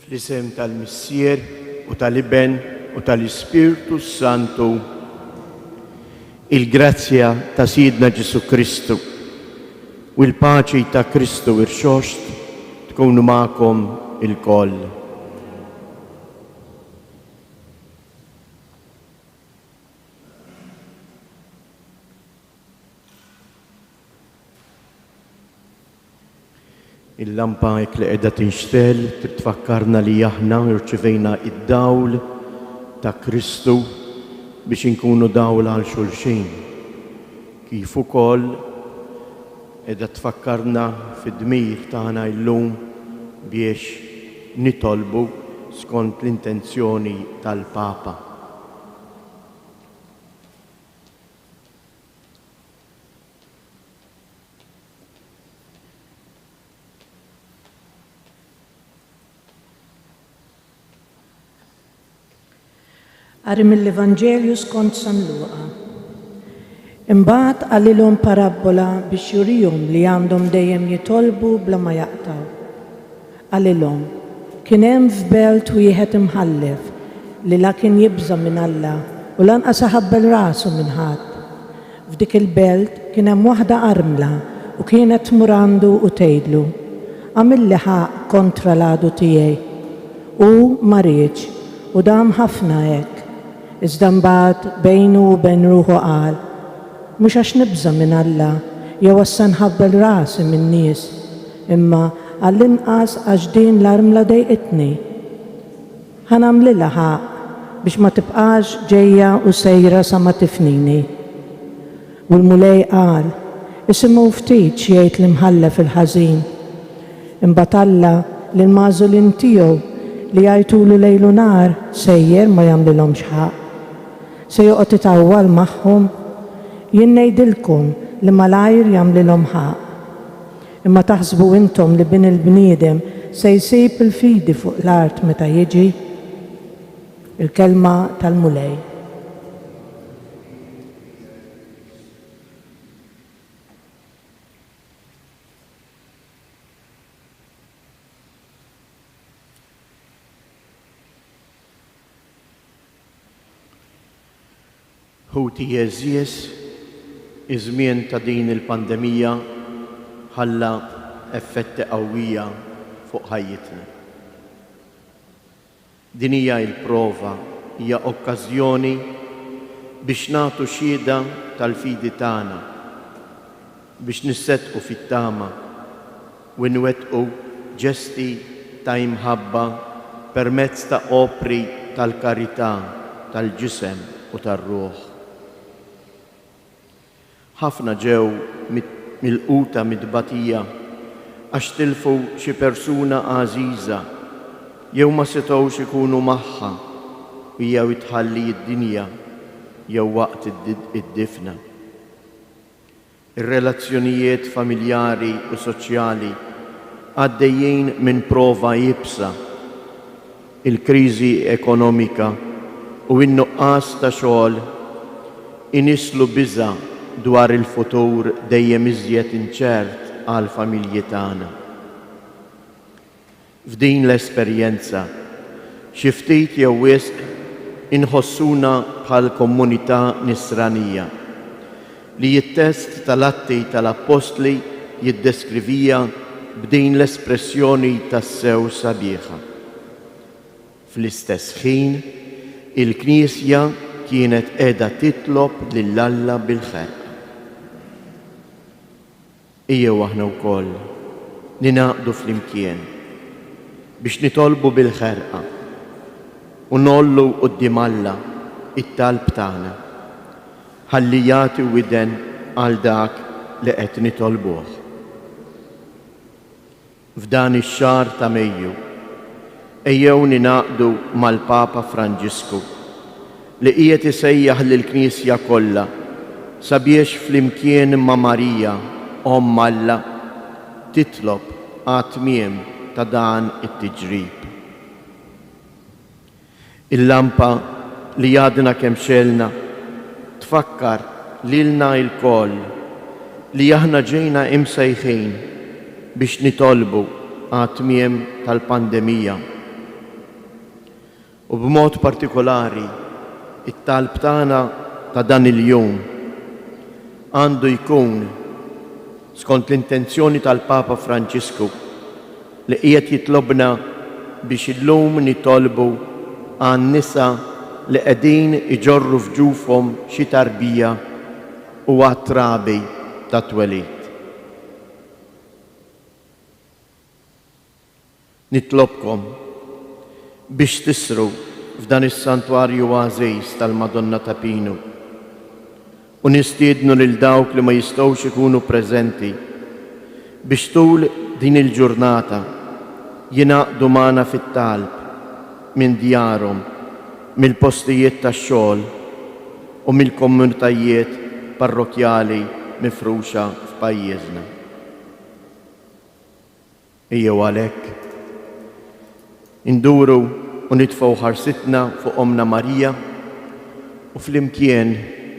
Fl-isem tal-Missier u tal-Iben u tal-Ispirtu Santu, il-grazzja ta' Sidna Ġesu Kristu u l-paċi ta' Kristu irxoxt tkunu ma'kom il-koll. Il-lampa li qiegħda tinxtel tfakkarna li aħna rċevejna id-dawl ta' Kristu biex inkunu dawl għal xulxin. Kif ukoll qiegħda tfakkarna fid-dmir tagħna llum biex nitolbu skont l-intenzjoni tal-Papa. Qari mill-Evanġelju skont San Luqa. Imbagħad għalilhom parabola biex jurihom li għandhom dejjem jitolbu bla ma jaqtaw. Għalilhom, kien hemm f'belt wieħed imħallef li la kien jibża minn Alla u lanqas iħabbel rasu minn ħadd. F'dik il-belt kien hemm waħda armla u kienet tmur għandu u tgħidlu: għamilli ħaq kontra l-għadu tiegħi. U ma rridx u dam ħafna hekk. Iżda mbagħad bejnu u bejn ruħu qal: mhux għax nibża minn Alla jew issa nħabbel rasi min-nies, imma għall-inqas għax din l-armla dejqitni. Ħanamlilha ħaq biex ma tibqax ġejja u sejra sa ma tifnini. U l-mulej qal: isimgħu ftit x'jgħid l-imħallef il-ħażin. Imbagħad Alla lil magħżulin tiegħu li jgħidulu lejl u nar sejjer ma jagħmlilhomx ħaq. Se joqgħod itawwal magħhom, jien ngħidilkom li malajr jagħmlilhom ħaq. Imma taħsbu intom li bin il-bniedem se jsib il-fidi fuq l-art meta jiġi? Il-kelma tal-mulej. Ħuti jeżies, iż-żmien ta' din il-pandemija ħalla effetti qawwija fuq ħajjitna. Din hija l-prova, hija okkażjoni biex nagħtu xhieda tal-fidi tagħna, biex nissettqu fit-tama u nwettqu ġesti ta' imħabba permezz ta' opri tal-karità, tal-ġisem u tar-ruħ. Ħafna ġew milquta mid-batija għax tilfu xi persuna għażiża jew ma setgħux ikunu magħha u jew itħalli d-dinja jew waqt id-difna. Ir-relazzjonijiet familjari u soċjali għaddejjin minn prova jibsa. Il-kriżi ekonomika u n-nuqqas ta' xogħol inislu biża' dwar il-futur dejjem iżjed inċert għal familji tagħna. F'din l-esperjenza xi ftit jew wisq inħossuna bħal komunità nisranija li t-test tal-Atti tal-Apostli jiddeskrivija b'din l-espressjoni tas-sew sabiħa. Fl-istess ħin, il-Knisja kienet qiegħda titlob lil Alla bil-ħerqa. Ejjew aħna wkoll ninaqdu flimkien biex nitolbu bil-ħerqa u nollu quddiem Alla it-talb tagħna ħalli jagħti widen għal dak li qed nitolbuh. F'dan ix-xahar ta' Mejju ejjew ninaqdu mal-Papa Franġisku li qiegħed isejjaħ lill-Knisja kollha sabiex flimkien ma' Marija Omm Alla titlob għat-tmiem ta' dan it-tiġrib. Il-lampa li għadna kemm xelna tfakkar lilna l-koll li aħna ġejna imsejħin biex nitolbu għat-tmiem tal-pandemija U b'mod partikolari, it-talb tagħna ta' dan il-jum għandu jkun skont l-intenzjoni tal-Papa Franċisku li qiegħed jitlobna biex illum nitolbu għan-nisa li qegħdin iġorru f'ġufhom xi tarbija u għat-trabi ta' twelid. Nitlobkom biex tisru f'dan is-santwarju għażejs tal-Madonna ta' Pinu u nistiednu lil dawk li ma jistgħux ikunu preżenti biex tul din il-ġurnata jingħaqdu magħna fit-talb minn djarhom, mill-postijiet tax-xogħol u mill-komunitajiet parrokjali mifruxa f'pajjiżna. Ejjew għalhekk induru u nitfgħu ħarsitna fuq Omna Marija u flimkien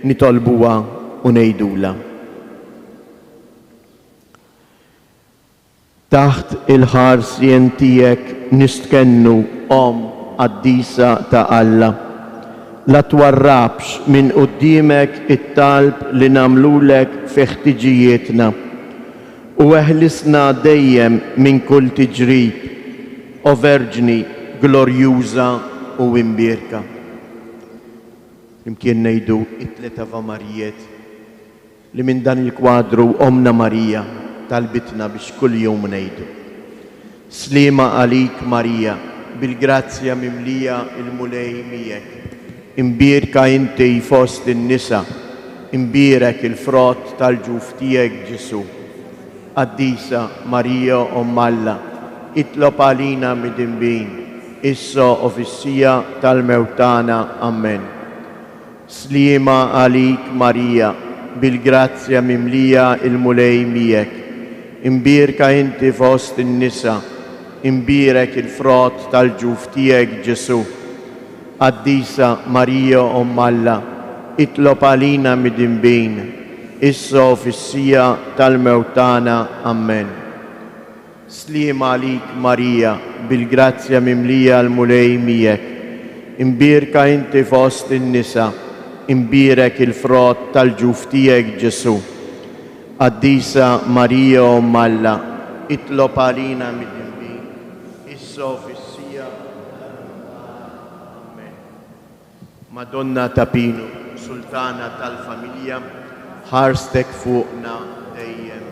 nitolbuha u ngħidula. Taħt il-ħarsien tiegħek nistkennu Om Qaddisa ta' Alla. La twarrabx minn quddiemek it-talb li nagħmlulek fi ħtiġijietna u eħlisna dejjem minn kull tiġrib, o Verġni glorjuża u imbierka. Imkien ngħidu it-tliet Ava Marijiet li minn dan il-kwadru Omna Marija talbitna biex kull jum ngħidu. Sliema għalik Marija, bil-grazzja mimlija il-mulej miegħek. Imbierka inti fost in-nisa, imbierek il-frott tal-ġuf tiegħek Ġesu. Qaddisa Marija Omm Alla, itlob għalina mid-imbin, issa u fis-sija tal-mewtana. Amen. Sliema għalik Marija, bil-grazzja mimlija il-mulej miegħek. Imbierka inti fost in-nisa, imbierek il-frott tal-ġuf tiegħek Ġesu. Qaddisa Marija Omm Alla, itlob għalina mid-imbin, issa u fis-sija tal-mewtana. Amen. Sliema għalik Marija, bil-grazzja mimlija l-mulej miegħek. Imbierka inti fost in-nisa, imbierek il-frott tal-ġuf tiegħek Ġesu. Qaddisa Marija Omm Alla, itlob għalina mid-imbin, issa u fis-sija tal-mewtana. Amen. Madonna ta' Pinu, Sultana tal-familja, ħarstek fuqna dejjem.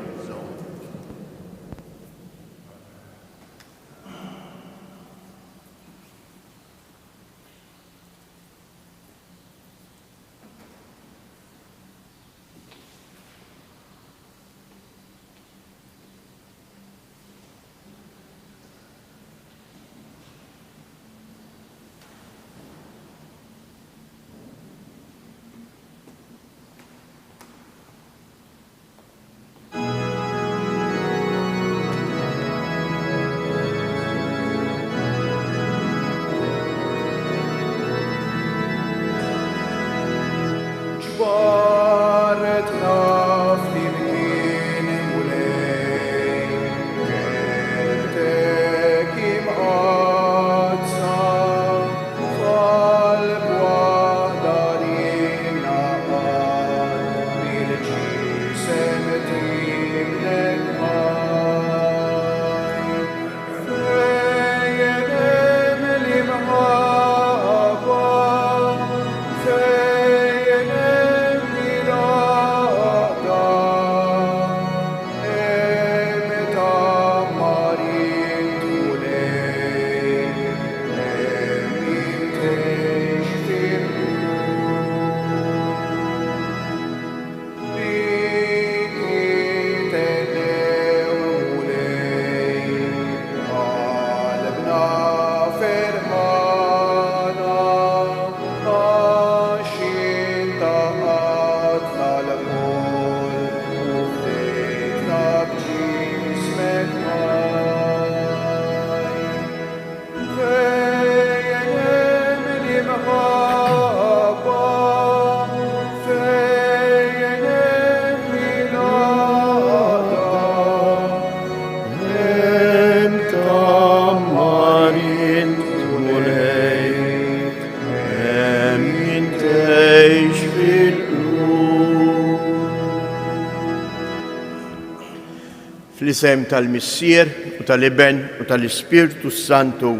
Fl-isem tal-Missier u tal-Iben u tal-Ispirtu Santu,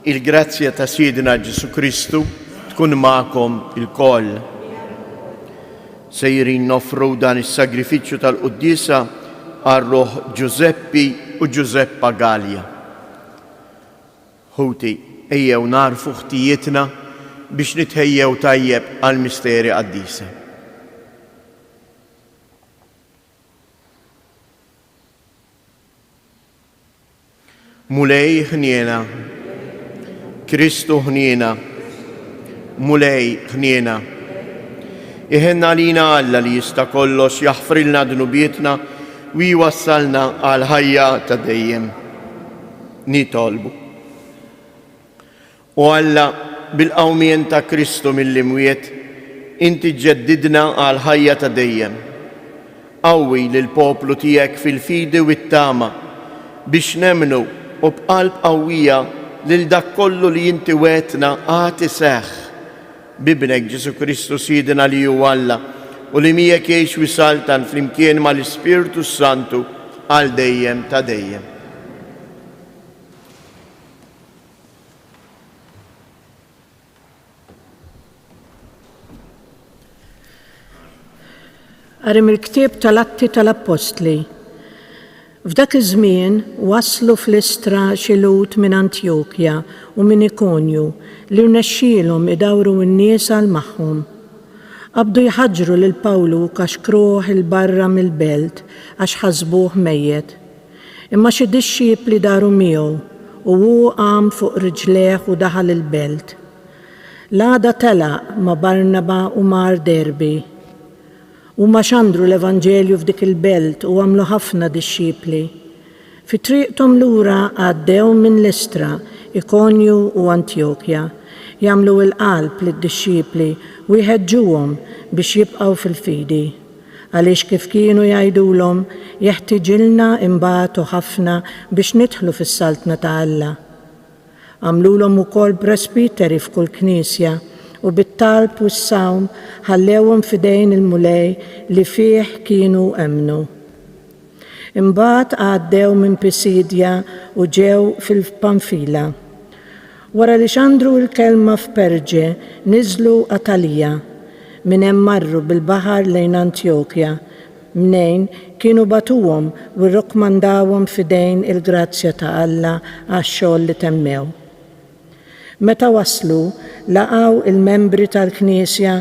il-grazzja ta' Sidna Ġesu Kristu tkun ma'kom il-koll. Sejrin nofru dan is-sagrifiċċju tal-Quddisa għar-Roħ Giuseppi u Giuseppa Gallia. Ħuti, ejjew narfu ħtijietna biex nitħejjew tajjeb għal-misteri qaddisa. Mulej ħniena, Kristu ħniena, mulej ħniena. Iħenna lina Alla li jista' kollox jaħfrilna dnubietna u jwassalna għal ħajja ta' dejjem. Nitolbu. U Alla, bil-qawmien ta' Kristu mill-imwiet, inti ġeddidna għal ħajja ta' dejjem. Qawwi lil poplu tiegħek fil-fidi u t-tama biex nemnu u b'qalb qawwija lil dak kollu li inti wetna għati seħħ bibnek Ġesu Kristu Sidna li hu Alla u li miegħek jgħix wisaltan flimkien mal-Ispirtu Santu għal dejjem ta' dejjem. Għarim il-ktieb tal-Atti tal-Apostli. F'dak iż-żmien waslu fl-Istra xi lut minn Antjokja u minn Ikonju li rnexxielhom idawru n-nies għal magħhom. Qabdu jħaġġru lil Pawlu kaxkruh il-barra mill-belt għax ħasbuh mejjed. Imma xi dixxiepli daru miegħu u hu qam fuq riġlejh u daħal il-belt. L-għada telaq ma' Barnaba u mar Derbi. U ma xandru l-Evanġelju f'dik il-belt u għamlu ħafna dixxiepli. Fi triqthom lura għaddew minn Listra, Ikonju u Antjokja, jagħmlu l-qalb lid-dixxiepli u jħeġġuhom biex jibqgħu fil-fidi. Għaliex kif kienu jgħidulhom jeħtieġilna imbagħtu ħafna biex nidħlu fis-saltna ta' Alla. Għamlulhom ukoll presbiteri f'kull knisja u bit-talb u s-sawm ħallewhom f'idejn il-mulej li fih kienu emnu. Imbagħad għaddew minn Pisidja u ġew fil-Panfila. Wara li xandru l-kelma f'Perġe niżlu Atalija, minn hemm marru bil-baħar lejn Antjokja, mnejn kienu batuhom u rrakkomandawhom f'idejn il-grazzja ta' Alla għax-xogħol li temmew. Meta waslu, laqgħu il-membri tal-Knisja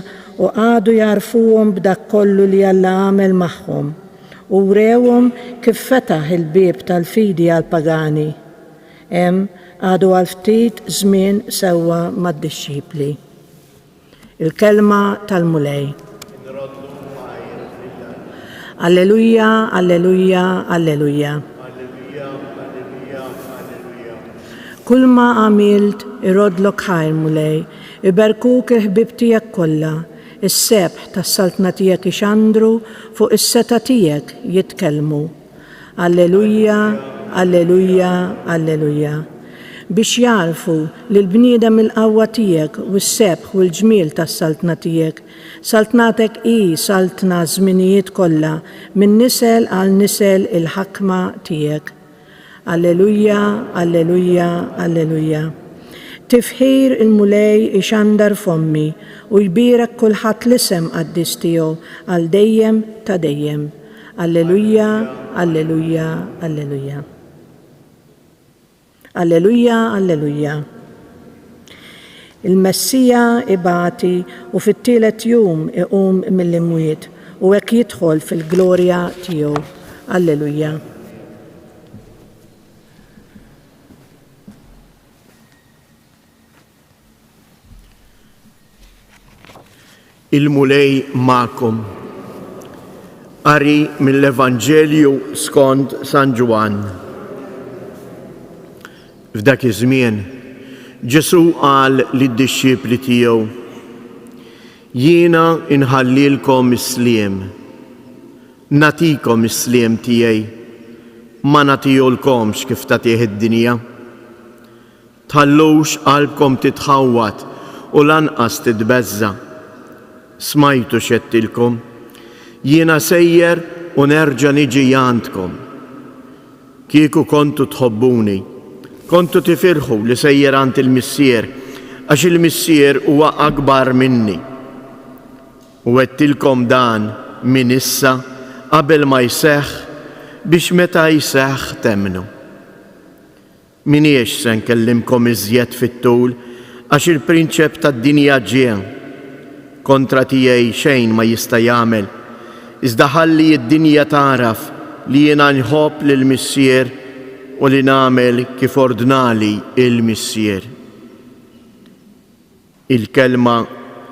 u għadu jarfuhom b'dak kollu li Alla għamel magħhom u wrewhom kif fetaħ il-bieb tal-fidi għall-pagani. Hemm għadu għal ftit żmien sewwa mad-dixxiepli. Il-kelma tal-mulej. Alleluja, alleluja, alleluja. Kull ma għamilt irodlok ħajr mulej, iberkuk il-ħbib tijek kolla, is-sebħ tas-saltna tijek ixandru fuq is-seta tijek jitkellmu. Alleluja, alleluja, alleluja. Biex jarfu li l-bniedem il-qawwa tijek u s-sebħ u l-ġmil tas-saltna tijek, saltnatek i saltna żminijiet kollha minn nisel għal nisel il-ħakma tijek. Alleluja, alleluja, alleluja. Tifħir il-mulej ixandar fommi u jbirek kulħadd l-isem qaddis tiegħu għal dejjem ta' dejjem. Alleluja, alleluja, alleluja. Alleluja, alleluja. Il-Messija ibati u fit-tielet jum iqum mill-imwiet u hekk jidħol fil-glorja tiegħu. Alleluja. Il-mulej ma'kom. Qari mill-Evanġelju skont San Ġwan. F'dak iż-żmien Ġesu qal lid-dixxiepli tiegħu: Jiena inħallilkom is-sliem. Natikom is-sliem tiegħi, ma natihulkomx kif tagħtih id-dinja. Tħallux qalbkom titħawwat u lanqas titbeżza. Smajtu xettilkom, jiena sejjer u nerġa' niġi għandkom. Kieku kontu tħobbuni, kontu tifirħu li sejjerant il-missier, għax il-missier huwa akbar minni. U għettilkom dan min issa qabel ma jseħħ biex meta jseħħ temnu. Miniex se nkellimkom iżjed fit-tul għax il-prinċep tad-dinja ġie kontra tiegħi xejn ma jista' jagħmel, iżda ħalli d-dinja taraf li jiena nħobb lill-missier u li nagħmel kif ordnali il-missier. Il-kelma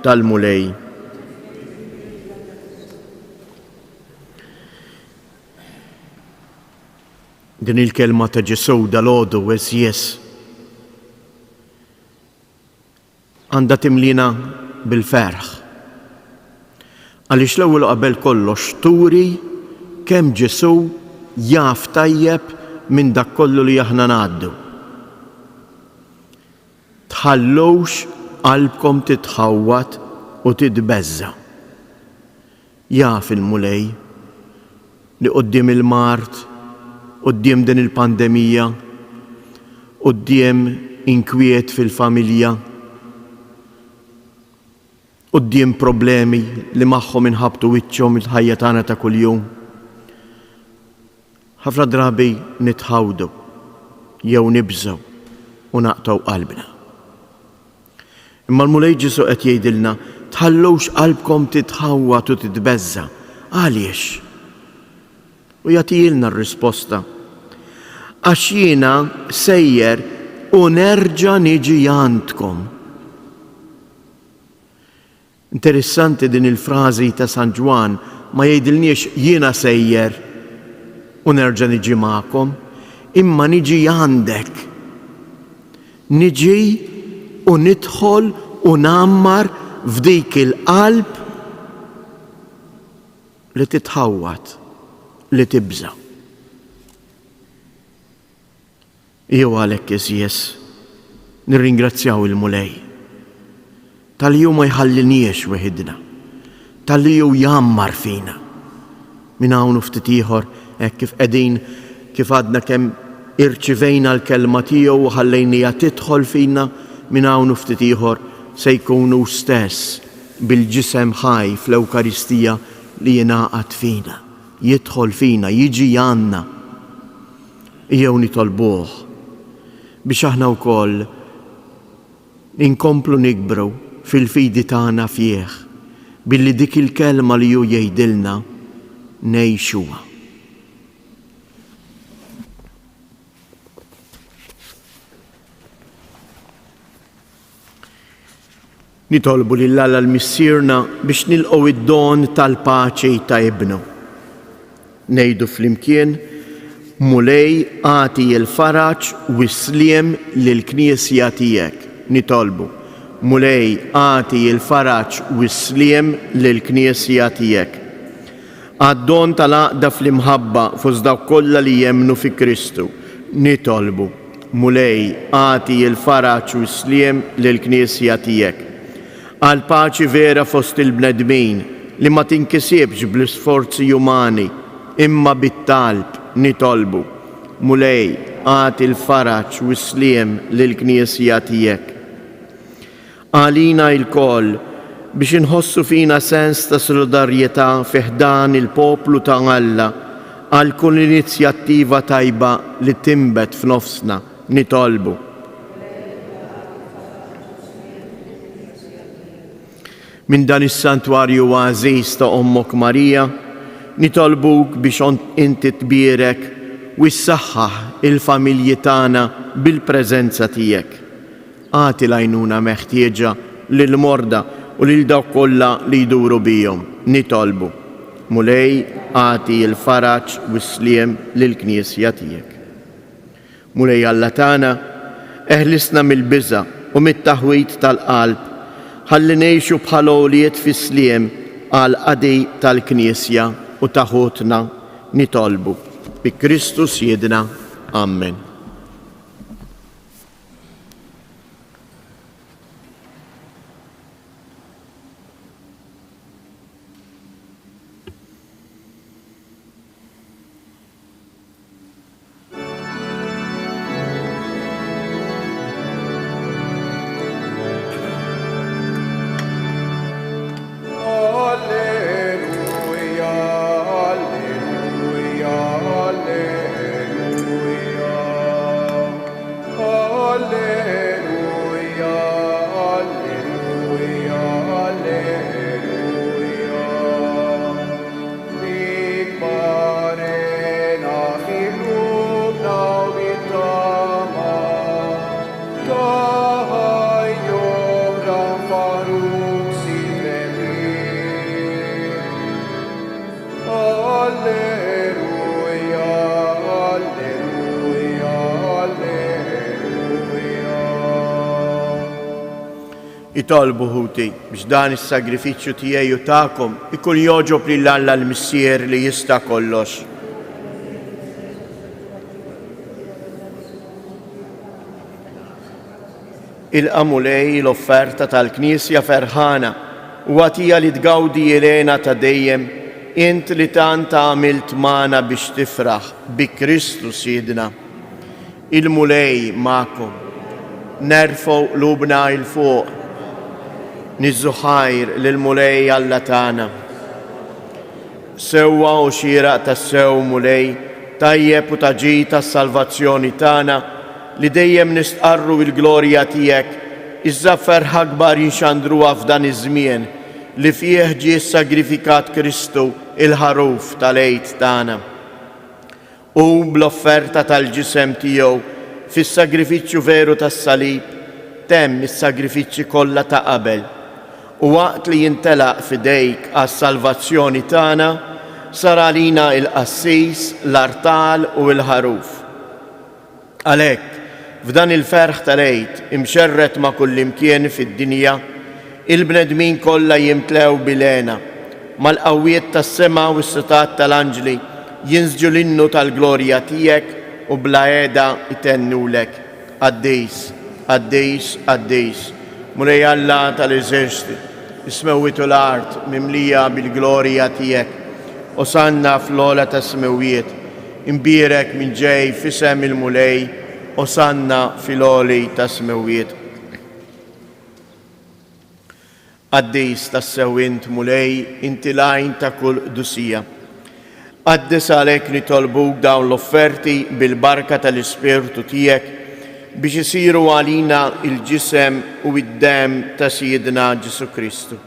tal-mulej. Din il-kelma ta' Ġesu dal-għodu eżjes għandha timlina bil-ferħ. Għaliex l-ewwel qabel kollox turi kemm Ġesu jaf tajjeb minn dak kollu li aħna ngħaddu. Tħallux qalbkom titħawwat u titbeżza. Jaf il-mulej li quddiem il-mart, quddiem din il-pandemija, quddiem inkwiet fil-familja, quddiem problemi li magħhom inħabtu wiċċhom il-ħajja tagħna ta' kuljum. Ħafna drabi nitħawdu jew nibżgħu u naqtaw qalbna. Imma l-mulej Ġesu qed jgħidilna tħallux qalbkom titħawwat u titbeżza. Għaliex? U jagħtilna r-risposta. Għax jiena sejjer u nerġa' niġi għandkom. Interessanti din il-frażi ta' San Ġwan ma jgħidilniex jiena sejjer u nerġa' niġi magħkom, imma niġi għandek. Niġi u nidħol u nammar f'dik il-qalb li titħawwat, li tibża. Jew għalhekk iżjes nirringrazzjaw il-mulej tal-li ma jħalliniex weħidna, tal-li jammar fina. Minn hawn ftit ieħor hekk kif qegħdin kif għadna kemm irċivejna l-kelma tiegħu u ħallejnija tidħol fina, minn hawn ftit ieħor se jkunu stess bil-ġisem ħaj fl-Ewkaristija li jingħaqad fina, jidħol fina, jiġi għandna. Jew nitolbuh biex aħna wkoll inkomplu nikbru fil-fidi tagħna fih billi dik il-kelma li hu jgħidilna ngħixuha. Nitolbu lill-Alla l-missierna biex nilqgħu id-don tal-paċi ta' ibnu. Ngħidu flimkien mulej għati il-faraġ u s-sliem lill-Knisja tiegħek. Nitolbu mulej għati il-faraġ u s-sliem lill-Knisja tiegħek. Għad-don tal-għaqda fl-imħabba fost dawk kollha li jemmnu fi Kristu. Nitolbu mulej għati il-faraġ u s-sliem lill-Knisja tiegħek. Għal paċi vera fost il-bnedmin li ma tinkisibx bl-isforzi umani imma bit-talb. Nitolbu mulej għati il-faraġ u s-sliem lill-Knisja tiegħek. Għalina il-koll biex inħossu fina sens ta' solidarjetà fiħdan il-poplu ta' Alla għal kull inizjattiva tajba li timbet f'nofsna. Nitolbu minn dan is-santwarju għażiż ta' Ommok Marija, nitolbuk biex inti tbierek u ssaħħaħ il-familji tagħna bil-preżenza tiegħek. Għati l-għajnuna meħtieġa lill-morda u lil dawk kollha li jduru bihom. Nitolbu mulej għati il-faraġ u s-sliem lill-Knisja tiegħek. Mulej Alla tagħna eħlisna mill-biża' u mit-taħwit tal-qalb ħalli ngħixu bħal għoliet fis-sliem għal qadi tal-Knisja u taħutna. Nitolbu bi Kristu Siedna. Amen. Itolbu ħuti biex dan is-sagrifiċċju tiegħi u tagħkom ikun joġob lil Alla l-Missier li jista' kollox. Il-qamu lej l-offerta tal-Knisja ferħana u għatija li tgawdi Elena ta' dejjem int li tant għamilt magħna biex tifraħ bi Kristu Sidna. Il-mulej ma'kom, nerfgħu qlubna il fuq, niżżuħajr lil-mulej Alla tagħna. Sewwa u xieraq tas-sew mulej tajjeb u taġi tas-salvazzjoni tagħna li dejjem nistqarru l-glorja tiegħek iżda ferħa kbar jinxandruha f'dan iż-żmien li fih ġie sagrifikat Kristu il-ħaruf tal-għid tagħna. U bl-offerta tal-ġisem tiegħu fis-sagrifiċċju veru tas-salib temm is-sagrifiċċji kollha ta' qabel. U waqt li jintelaq f'idejk għas-salvazzjoni tagħna sar għalina il-qassis, l-artal u l-ħaruf. Għalhekk, f'dan il-ferħ tal-għid imxerret ma' kullimkien fid-dinja, il-bnedmin kollha jimtlew bil-għena, mal-qawwiet tas-sema u s-sitat tal-anġli jinżġu l-innu tal-glorja tiegħek u bla għeda itennulek. Għaddejs, għaddejs, għaddejs, mulej Alla tal-eżerċiti, ismewwitu l-art mimlija bil-glorja tiegħek, osanna fl-ola ta' smewiet, imbirek minn ġej fisem il-mulej, osanna fil-oli ta' smewiet. Għaddejs ta' sewint mulej, inti lajn ta' kull dusija. Għaddis għalek nitolbuk dawn l-offerti bil-barka tal-Ispirtu tiegħek biex isiru għalina il-ġisem u id-dem ta' Sidna Ġesu Kristu.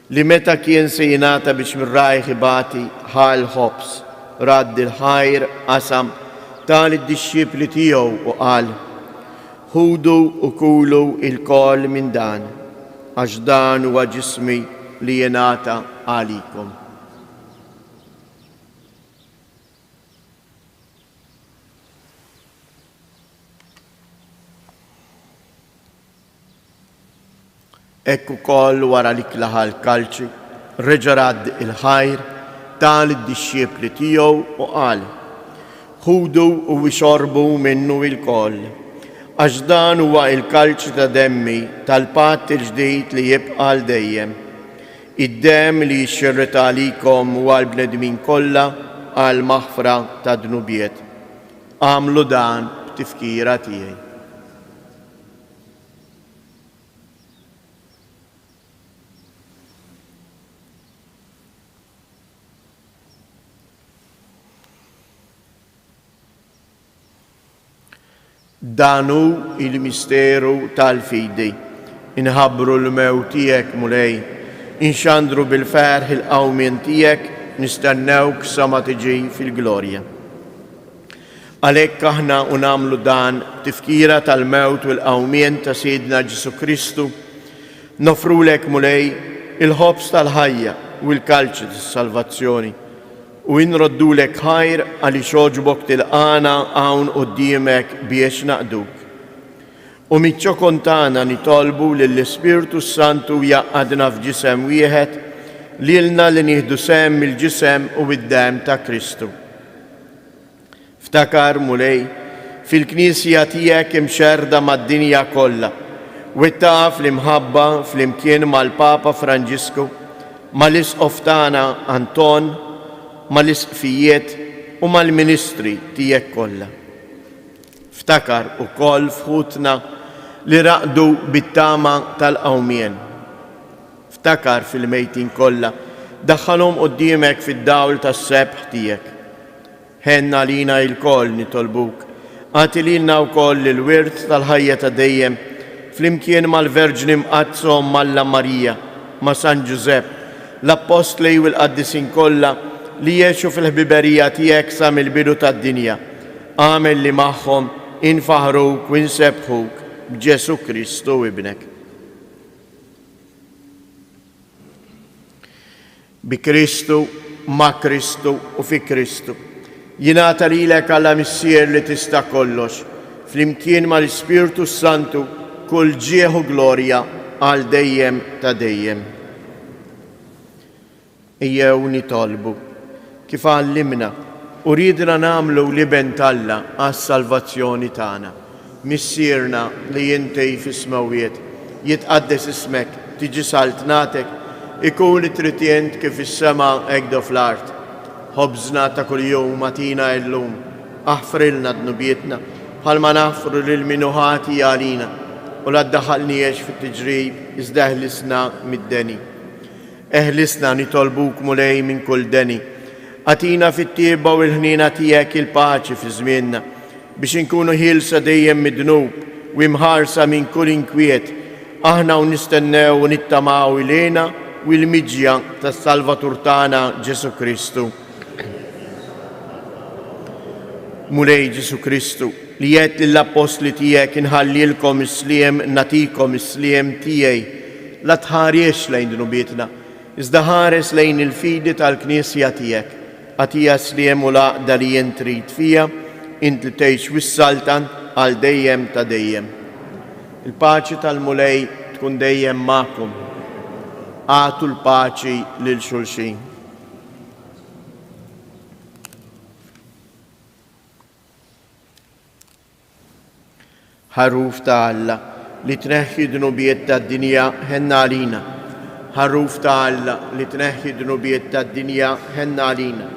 Li meta kien se jingħata biex mirrajħ ibati ħal ħobs, radd il-ħajr qasam tal id-dixxipli tiegħu u qal: ħudu u kulu il-kol minn dan, għax dan huwa ġismi li jingħata għalikom. Ekku koll wara li klaħal kalċi, reġarad il-ħajr tal id-dixxiepli tiegħu u qal: ħudu u wixorbu minnu il-koll, għax dan huwa il-kalċi ta' demmi tal-patt il-ġdid li jibqa' l dejjem. Id-dem li jxirret għalikom u għal-bnedmin kollha għal maħfra ta' dnubiet. Għamlu dan b'tifkira tiegħi. Danu il-misteru tal-fidi, inħabbru l-mew tiegħek mulej, inxandru bil-ferħ il-qawmien tiegħek, nistennewk sa ma tiġi fil-glorja. Għalhekk aħna nagħmlu dan tifkira tal-mewt u l-qawmien ta' Sidna Ġesu Kristu, nofrulek mulej il-ħobs tal-ħajja u l-kalċi tas-salvazzjoni, u inroddulek ħajr għalli xoġbok tilqana hawn quddiemek biex naqduk. U miċċo kontana nitolbu lill-Ispirtu Santu jaqadna f'ġisem wieħed lilna li nieħdu sem mill-ġisem u id-dem ta' Kristu. Ftakar mulej fil-Knisja tiegħek imxerda mad-dinja kollha, u taf l-imħabba fl-imkien mal-Papa Franġisku, mal-isqof tagħna Anton, mal-isqfijiet u mal-ministri tiegħek kollha. Ftakar ukoll fħutna li raqdu bit-tama tal-qawmien. Ftakar fil-mejtin kollha, daħħalhom quddiemek fid-dawl tas-sebħ tiegħek. Ħenna lina il-koll nitolbuk Għati lilna wkoll il-wirt tal-ħajja ta' dejjem flimkien mal-Verġni mqazzhom Malla Marija, ma' San Giuseppe, l-Apostli u l-Qaddisin kollha li jgħixu fil-ħbiberija tiegħek sa mill-bidu tad-dinja. Għamel li magħhom infaħruk u nsebħuk b'Ġesu Kristu ibnek. Bi Kristu, ma' Kristu u fi Kristu. Jingħata lilek Alla Missier li tista' kollox, flimkien mal-Ispirtu Santu kull ġieħ u glorja għal dejjem ta' dejjem. Ejjew nitolbu kif għallimna u ridna nagħmlu liben Alla għas-salvazzjoni tagħna. Missierna li jintej fis-smawiet, jitqaddes ismek, tiġi saltnatek, ikun it-tritjent kif is-sema hekk fl-art. Ħobżna ta' kuljum matina llum, aħfrilna dnubietna bħalma naħfru lil min ħati għalina u la ddaħħalniex fit-tiġrib iżda eħlisna mid-deni. Eħlisna nitolbuk mulej minn kull deni. Atina fit-tieba u l-ħnina tiegħek il-paċi fi żmienna biex inkunu ħielsa dejjem mid-dnub u imħarsa minn kull inkwiet. Aħna u nistennew u nittamaw ilejna u l-miġja tas-Salvatur tagħna Ġesu Kristu. Mulej Ġesu Kristu li jgħid lill-Apostli tiegħek inħallilkom is-sliem natikom is-sliem tiegħi, la tħariex lejn dnubietna, iżda ħares lejn il-fidi tal-Knisja tiegħek. Għatija sliem u laqda li jien trid fija, int li tgħix wis-saltan għal dejjem ta' dejjem. Il-paċi tal-mulej tkun dejjem magħkom. Għatu l-paċi lil xulxin. Ħarruf ta' Alla li tneħħi dnubiet tad-dinja ħenna għalina. Ħarruf ta' Alla li tneħħi dnubiet tad-dinja ħenna għalina.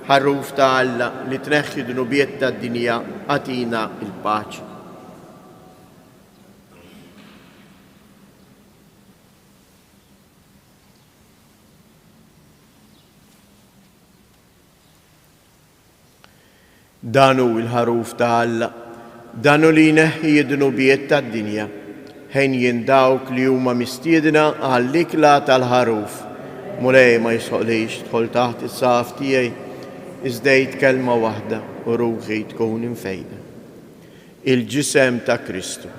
Ħarruf ta' Alla li tneħħi dnubiet tad-dinja għatina il-paċi. Danu il-ħaruf ta' Alla, danu li jneħħi id-dnubiet tad-dinja, ħejn jindawk li huma mistiedna għall-ikla tal-ħaruf. Mulej ma jisħolix tħol taħt is-saf tiegħi, iżdejt kelma waħda u ruħi tkun infejda. Il-ġisem ta' Kristu.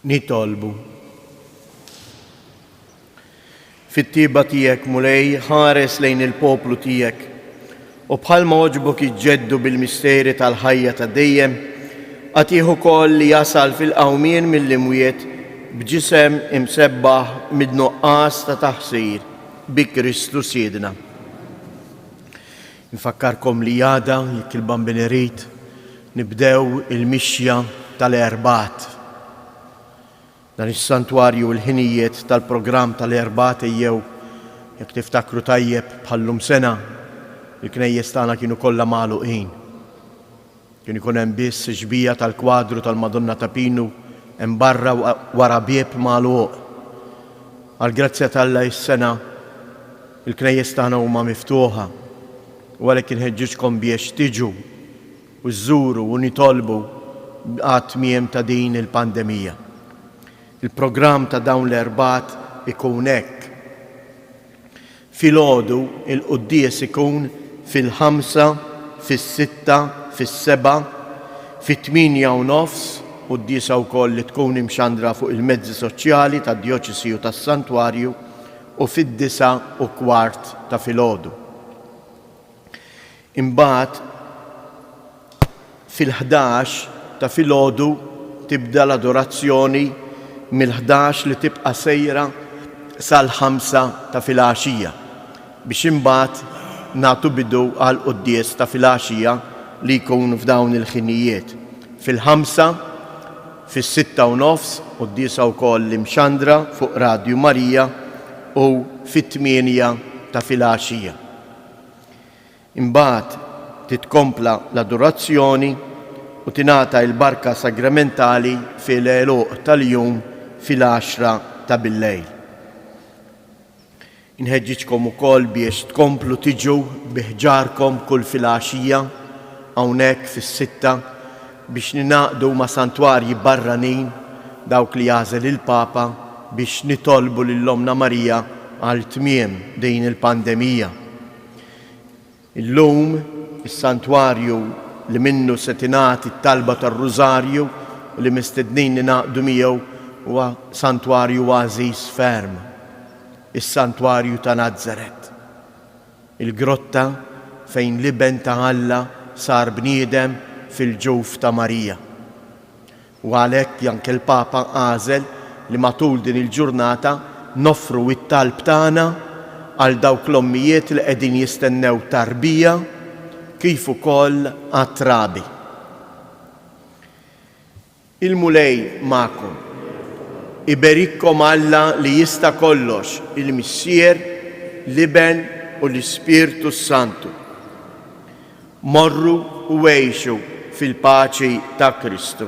Nitolbu. Fit-tieba tiegħek mulej ħares lejn il-poplu tiegħek u bħalma oġbok iġġeddu bil-misteri tal-ħajja ta' dejjem għatih ukoll li jasal fil-qawmien mill-imwiet b'ġisem imsebbaħ mid-nuqqas ta' taħsir bi Kristu Siedna. Nfakkarkom li għada jekk il-bambin irid nibdew il-mixja tal-Erbat. Dan is-santwarju l-ħinijiet tal-programm tal-Erbat jew jekk tiftakru tajjeb bħallum sena il-knejjes tagħna kienu kollha magħluqin. Kien ikun hemm biss xbija tal-kwadru tal-Madonna ta' Pinu hemm barra wara bieb magħluq. Għall-grazzja tal-Alla is-sena il-knejjes tagħna huma miftuħa u għalhekk inħeġġiġkom biex tiġu u żżuru u nitolbu għat-tmiem ta' din il-pandemija. Il-programm ta' dawn l-Erbat ikun hekk. Filgħodu il-quddies ikun fil-5, fis-6, fis-7, fit-8:30 quddiesa wkoll li tkun imxandra fuq il-mezzi soċjali tad-Djoċesi u tas-Santwarju u fid-9:15 ta' filgħodu. Imbagħad fil-11 ta' filgħodu tibda l-adorazzjoni mill-11 li tibqa' sejra sal-5 ta' filgħaxija biex imbagħad nagħtu bidu għal quddies ta' filgħaxija li jkun f'dawn il-ħinijiet. Fil-5, fis-6:30 quddiesa wkoll imxandra fuq Radju Marija u fit-8 ta' filgħaxija. Imbagħad titkompla l-adorazzjoni u tingħata l-barka sagramentali fil-għeluq tal-jum fil-10 ta' bil-lejl. Inħeġġiġkom ukoll biex tkomplu tiġu biħġarkom kull filgħaxija hawnhekk fis-6 biex ninaqdu ma' santwarji barranin dawk li jażel il-Papa biex nitolbu lill-Omna Marija għal tmiem din il-pandemija. Illum is-santwarju li minnu se tingħati t-talba tar-Rużarju u li mistednin ninaqdu miegħu huwa santwarju għażiż ferm, is-santwarju ta' Nażaret. Il-grotta fejn l-iben ta' Alla sar bniedem fil-ġuf ta' Marija. U għalhekk anke l-Papa għażel li matul din il-ġurnata noffru it-talb tagħna għal dawk l-ommijiet li qegħdin jistennew tarbija kif ukoll għat-trabi. Il-mulej magħkom. Iberikkom Alla li jista' kollox, il-Missier, l-Iben u l-Ispirtu Santu. Morru u għejxu fil-paċi ta' Kristu.